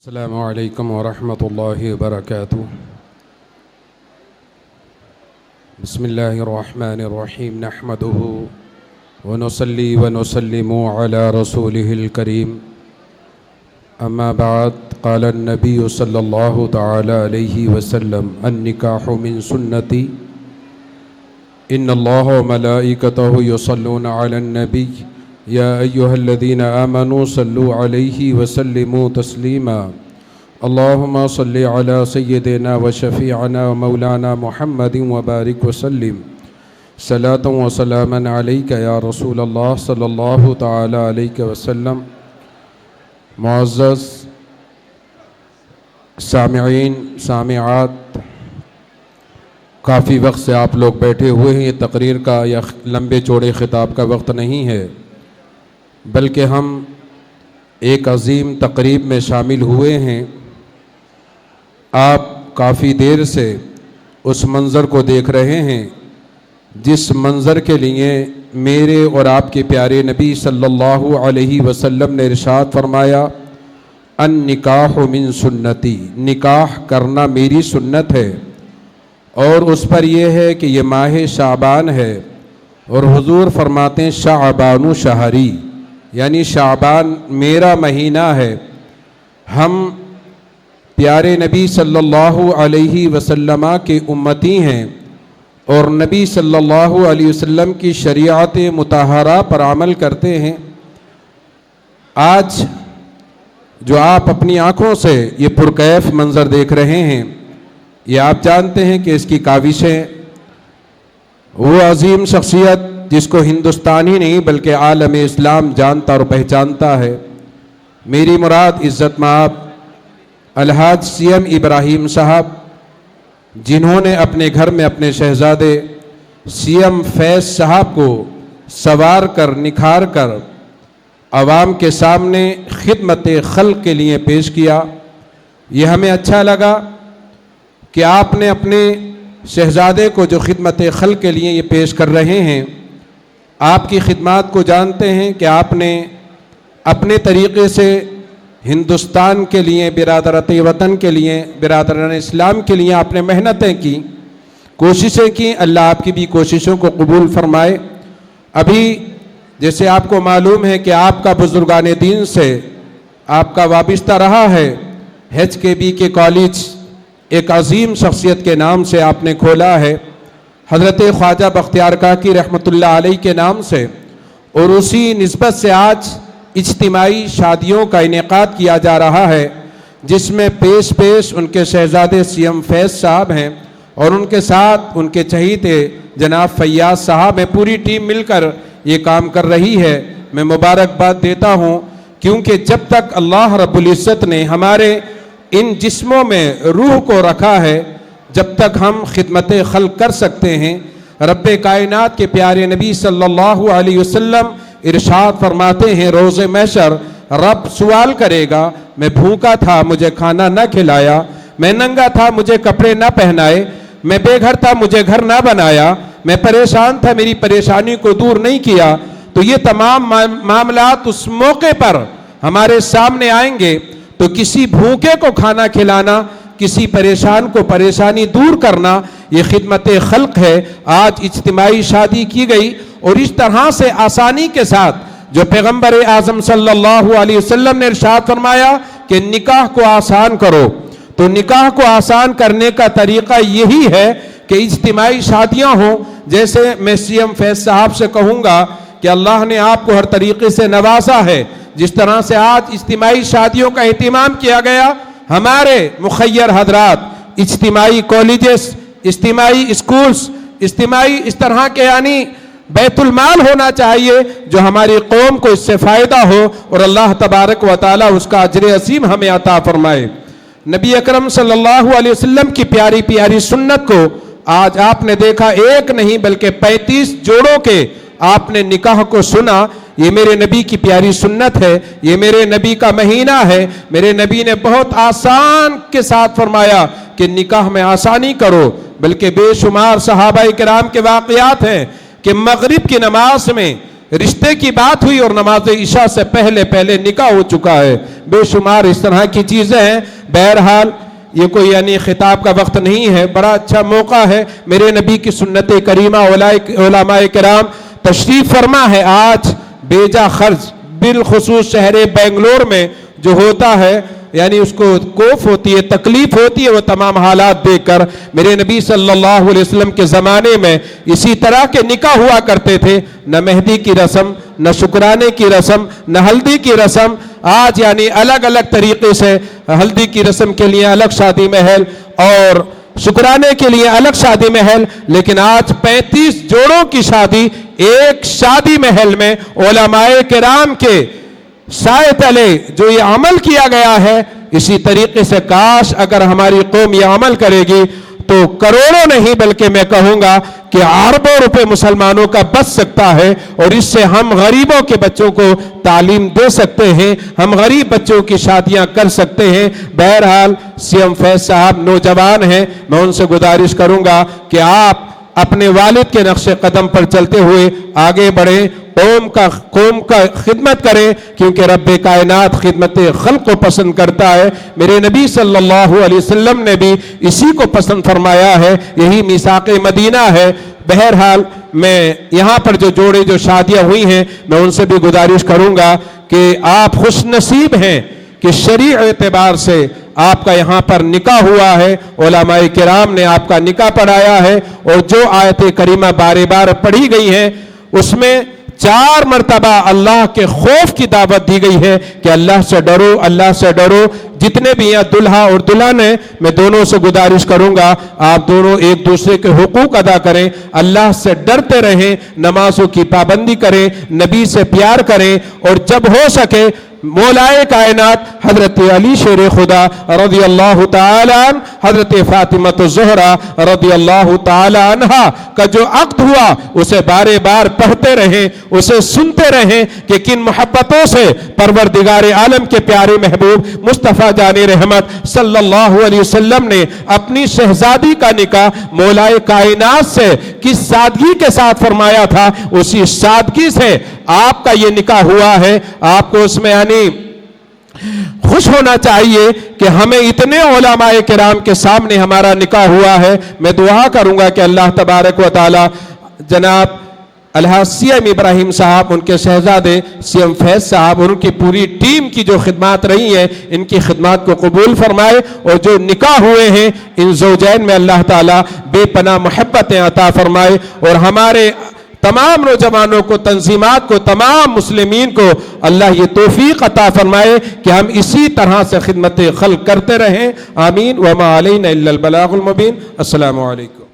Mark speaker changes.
Speaker 1: السلام علیکم ورحمۃ اللہ وبرکاتہ۔ بسم اللہ الرحمن الرحیم، نحمدہ ونصلی ونسلم علی رسولہ الکریم، اما بعد، قال النبی صلی اللہ تعالی علیہ وسلم: النکاح من سنتی، ان اللہ وملائکتہ یصلون علی النبی یا ایہا الذین آمنوا صلوا علیہ وسلموا تسلیما، اللہم صلی علی سیدنا وشفیعنا ومولانا محمد وبارک وسلم، صلاۃ وسلاما علیک یا رسول اللہ صلی اللہ تعالی علیہ وسلم۔ معزز سامعین، سامعات، کافی وقت سے آپ لوگ بیٹھے ہوئے ہیں۔ یہ تقریر کا یا لمبے چوڑے خطاب کا وقت نہیں ہے، بلکہ ہم ایک عظیم تقریب میں شامل ہوئے ہیں۔ آپ کافی دیر سے اس منظر کو دیکھ رہے ہیں جس منظر کے لیے میرے اور آپ کے پیارے نبی صلی اللہ علیہ وسلم نے ارشاد فرمایا: النکاح من سنتی، نکاح کرنا میری سنت ہے۔ اور اس پر یہ ہے کہ یہ ماہ شعبان ہے، اور حضور فرماتے ہیں شعبان شہری، یعنی شعبان میرا مہینہ ہے۔ ہم پیارے نبی صلی اللہ علیہ وسلم کے امتی ہیں اور نبی صلی اللہ علیہ وسلم کی شریعت مطہرہ پر عمل کرتے ہیں۔ آج جو آپ اپنی آنکھوں سے یہ پرکیف منظر دیکھ رہے ہیں، یہ آپ جانتے ہیں کہ اس کی کاوشیں وہ عظیم شخصیت جس کو ہندوستان ہی نہیں بلکہ عالم اسلام جانتا اور پہچانتا ہے۔ میری مراد عزت مآب الحاج سی ایم ابراہیم صاحب، جنہوں نے اپنے گھر میں اپنے شہزادے سی ایم فیض صاحب کو سنوار کر نکھار کر عوام کے سامنے خدمت خلق کے لیے پیش کیا۔ یہ ہمیں اچھا لگا کہ آپ نے اپنے شہزادے کو جو خدمت خلق کے لیے یہ پیش کر رہے ہیں، آپ کی خدمات کو جانتے ہیں کہ آپ نے اپنے طریقے سے ہندوستان کے لیے، برادرت وطن کے لیے، برادران اسلام کے لیے آپ نے محنتیں کی، کوششیں کی۔ اللہ آپ کی بھی کوششوں کو قبول فرمائے۔ ابھی جیسے آپ کو معلوم ہے کہ آپ کا بزرگان دین سے آپ کا وابستہ رہا ہے، HKB کے کالج ایک عظیم شخصیت کے نام سے آپ نے کھولا ہے، حضرت خواجہ بختیار کاکی رحمۃ اللہ علیہ کے نام سے، اور اسی نسبت سے آج اجتماعی شادیوں کا انعقاد کیا جا رہا ہے، جس میں پیش ان کے شہزادے سی ایم فیض صاحب ہیں، اور ان کے ساتھ ان کے چہیتے جناب فیاض صاحب ہیں۔ پوری ٹیم مل کر یہ کام کر رہی ہے۔ میں مبارکباد دیتا ہوں، کیونکہ جب تک اللہ رب العزت نے ہمارے ان جسموں میں روح کو رکھا ہے، جب تک ہم خدمت خلق کر سکتے ہیں۔ رب کائنات کے پیارے نبی صلی اللہ علیہ وسلم ارشاد فرماتے ہیں، روز محشر رب سوال کرے گا: میں بھوکا تھا، مجھے کھانا نہ کھلایا، میں ننگا تھا، مجھے کپڑے نہ پہنائے، میں بے گھر تھا، مجھے گھر نہ بنایا، میں پریشان تھا، میری پریشانی کو دور نہیں کیا۔ تو یہ تمام معاملات اس موقع پر ہمارے سامنے آئیں گے، تو کسی بھوکے کو کھانا کھلانا، کسی پریشان کو پریشانی دور کرنا، یہ خدمت خلق ہے۔ آج اجتماعی شادی کی گئی، اور اس طرح سے آسانی کے ساتھ جو پیغمبر اعظم صلی اللہ علیہ وسلم نے ارشاد فرمایا کہ نکاح کو آسان کرو، تو نکاح کو آسان کرنے کا طریقہ یہی ہے کہ اجتماعی شادیاں ہوں۔ جیسے میں سی ایم فیض صاحب سے کہوں گا کہ اللہ نے آپ کو ہر طریقے سے نوازا ہے، جس طرح سے آج اجتماعی شادیوں کا اہتمام کیا گیا، ہمارے مخیر حضرات اجتماعی کالجز، اجتماعی اسکولز، اجتماعی اس طرح کے یعنی بیت المال ہونا چاہیے، جو ہماری قوم کو اس سے فائدہ ہو، اور اللہ تبارک و تعالیٰ اس کا اجر عظیم ہمیں عطا فرمائے۔ نبی اکرم صلی اللہ علیہ وسلم کی پیاری پیاری سنت کو آج آپ نے دیکھا، ایک نہیں بلکہ 35 جوڑوں کے آپ نے نکاح کو سنا۔ یہ میرے نبی کی پیاری سنت ہے، یہ میرے نبی کا مہینہ ہے۔ میرے نبی نے بہت آسان کے ساتھ فرمایا کہ نکاح میں آسانی کرو، بلکہ بے شمار صحابہ کرام کے واقعات ہیں کہ مغرب کی نماز میں رشتے کی بات ہوئی اور نماز عشاء سے پہلے پہلے نکاح ہو چکا ہے. بے شمار اس طرح کی چیزیں ہیں. بہرحال یہ کوئی یعنی خطاب کا وقت نہیں ہے، بڑا اچھا موقع ہے. میرے نبی کی سنت کریمہ، علماء کرام تشریف فرما ہے. آج بیجا خرچ بالخصوص شہر بنگلور میں جو ہوتا ہے، یعنی اس کو کوف ہوتی ہے، تکلیف ہوتی ہے. وہ تمام حالات دیکھ کر میرے نبی صلی اللہ علیہ وسلم کے زمانے میں اسی طرح کے نکاح ہوا کرتے تھے. نہ مہندی کی رسم، نہ شکرانے کی رسم، نہ ہلدی کی رسم. آج یعنی الگ الگ طریقے سے ہلدی کی رسم کے لیے الگ شادی محل اور شکرانے کے لیے الگ شادی محل. لیکن آج 35 جوڑوں کی شادی ایک شادی محل میں علماء کرام کے سائے تلے جو یہ عمل کیا گیا ہے. اسی طریقے سے کاش اگر ہماری قوم یہ عمل کرے گی تو کروڑوں نہیں بلکہ میں کہوں گا کہ اربوں روپے مسلمانوں کا بچ سکتا ہے. اور اس سے ہم غریبوں کے بچوں کو تعلیم دے سکتے ہیں، ہم غریب بچوں کی شادیاں کر سکتے ہیں. بہرحال سی ایم فیض صاحب نوجوان ہیں، میں ان سے گزارش کروں گا کہ آپ اپنے والد کے نقش قدم پر چلتے ہوئے آگے بڑھیں، قوم کا خدمت کریں، کیونکہ رب کائنات خدمت خلق کو پسند کرتا ہے. میرے نبی صلی اللہ علیہ وسلم نے بھی اسی کو پسند فرمایا ہے، یہی میثاق مدینہ ہے. بہرحال میں یہاں پر جو شادیاں ہوئی ہیں میں ان سے بھی گزارش کروں گا کہ آپ خوش نصیب ہیں کہ شرعی اعتبار سے آپ کا یہاں پر نکاح ہوا ہے. علماء کرام نے آپ کا نکاح پڑھایا ہے. اور جو آیت کریمہ بار بار پڑھی گئی ہیں اس میں 4 مرتبہ اللہ کے خوف کی دعوت دی گئی ہے کہ اللہ سے ڈرو، اللہ سے ڈرو. جتنے بھی یہاں دلہا اور دلہن ہیں میں دونوں سے گزارش کروں گا آپ دونوں ایک دوسرے کے حقوق ادا کریں، اللہ سے ڈرتے رہیں، نمازوں کی پابندی کریں، نبی سے پیار کریں. اور جب ہو سکے مولائے کائنات حضرت علی شیر خدا رضی اللہ تعالی عنہ، حضرت فاطمہ الزہرا رضی اللہ تعالی عنہ کا جو عقد ہوا اسے بارے بار پڑھتے رہیں، اسے سنتے رہیں کہ کن محبتوں سے پروردگار عالم کے پیارے محبوب مصطفیٰ جان رحمت صلی اللہ علیہ وسلم نے اپنی شہزادی کا نکاح مولائے کائنات سے کس سادگی کے ساتھ فرمایا تھا، اسی سادگی سے آپ کا یہ نکاح ہوا ہے. آپ کو اس میں خوش ہونا چاہیے کہ ہمیں اتنے علماء کرام کے سامنے ہمارا نکاح ہوا ہے. میں دعا کروں گا کہ اللہ تبارک و تعالی جناب الحاج سی ایم ابراہیم صاحب، ان کے شہزادے سی ایم فیض صاحب اور ان کی پوری ٹیم کی جو خدمات رہی ہیں ان کی خدمات کو قبول فرمائے. اور جو نکاح ہوئے ہیں ان زوجین میں اللہ تعالی بے پناہ محبتیں عطا فرمائے. اور ہمارے تمام نوجوانوں کو، تنظیمات کو، تمام مسلمین کو اللہ یہ توفیق عطا فرمائے کہ ہم اسی طرح سے خدمت خلق کرتے رہیں. آمین. وما علینا الا البلاغ المبین. السلام علیکم.